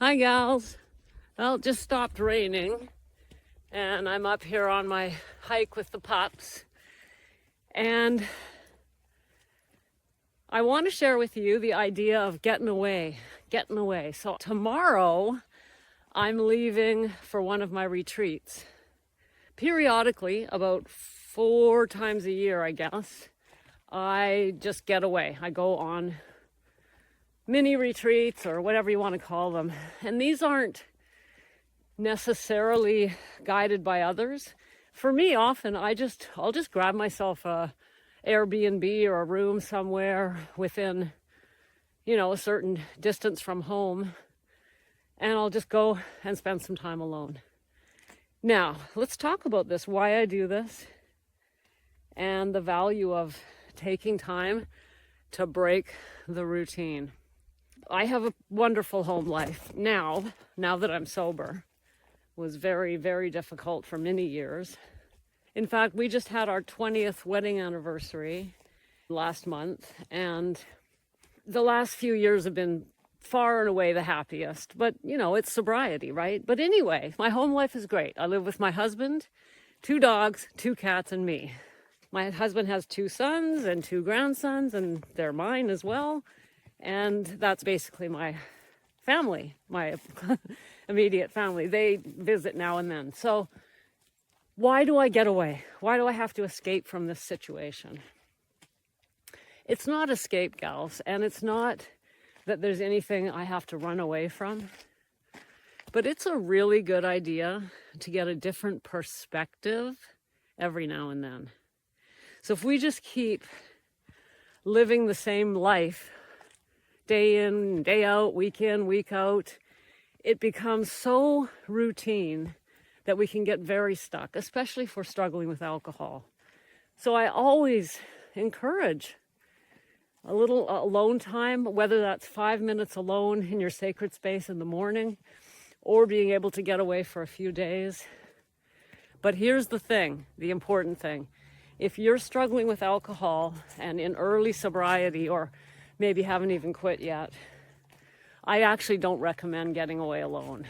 Hi gals. Well, it just stopped raining and I'm up here on my hike with the pups, and I want to share with you the idea of getting away. So tomorrow I'm leaving for one of my retreats. Periodically, about 4 times a year, I guess, I just get away. I go on mini retreats or whatever you want to call them. And these aren't necessarily guided by others. For me, often I'll just grab myself a Airbnb or a room somewhere within, a certain distance from home, and I'll just go and spend some time alone. Now, let's talk about this, why I do this, and the value of taking time to break the routine. I have a wonderful home life now that I'm sober. It was very, very difficult for many years. In fact, we just had our 20th wedding anniversary last month, and the last few years have been far and away the happiest. But, it's sobriety, right? But anyway, my home life is great. I live with my husband, 2 dogs, 2 cats, and me. My husband has 2 sons and 2 grandsons, and they're mine as well. And that's basically my family, my immediate family. They visit now and then. So why do I get away? Why do I have to escape from this situation? It's not escape, gals, and it's not that there's anything I have to run away from. But it's a really good idea to get a different perspective every now and then. So if we just keep living the same life, day in, day out, week in, week out, it becomes so routine that we can get very stuck, especially if we're struggling with alcohol. So I always encourage a little alone time, whether that's 5 minutes alone in your sacred space in the morning or being able to get away for a few days. But here's the thing, the important thing. If you're struggling with alcohol and in early sobriety, or maybe haven't even quit yet, I actually don't recommend getting away alone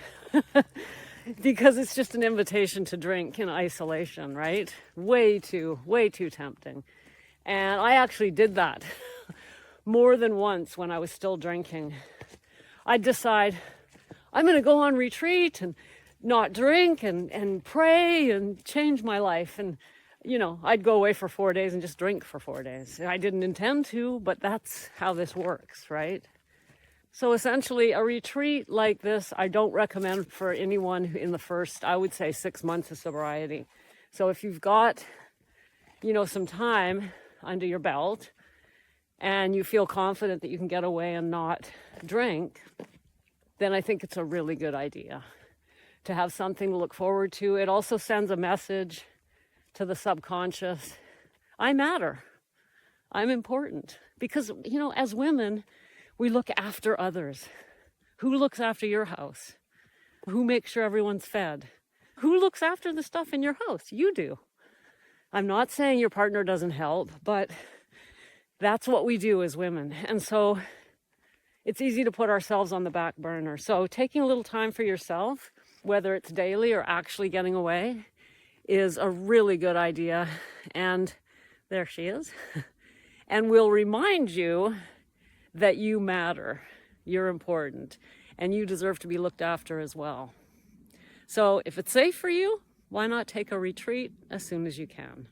because it's just an invitation to drink in isolation, right? Way too tempting. And I actually did that more than once when I was still drinking. I'd decide I'm going to go on retreat and not drink and pray and change my life. And, I'd go away for 4 days and just drink for 4 days. I didn't intend to, but that's how this works, right? So essentially, a retreat like this, I don't recommend for anyone in the first, I would say, 6 months of sobriety. So if you've got, some time under your belt and you feel confident that you can get away and not drink, then I think it's a really good idea to have something to look forward to. It also sends a message to the subconscious. I matter. I'm important. Because, as women, we look after others. Who looks after your house? Who makes sure everyone's fed? Who looks after the stuff in your house? You do. I'm not saying your partner doesn't help, but that's what we do as women. And so it's easy to put ourselves on the back burner. So taking a little time for yourself, whether it's daily or actually getting away, is a really good idea. And there she is. And will remind you that you matter, you're important, and you deserve to be looked after as well. So if it's safe for you, why not take a retreat as soon as you can?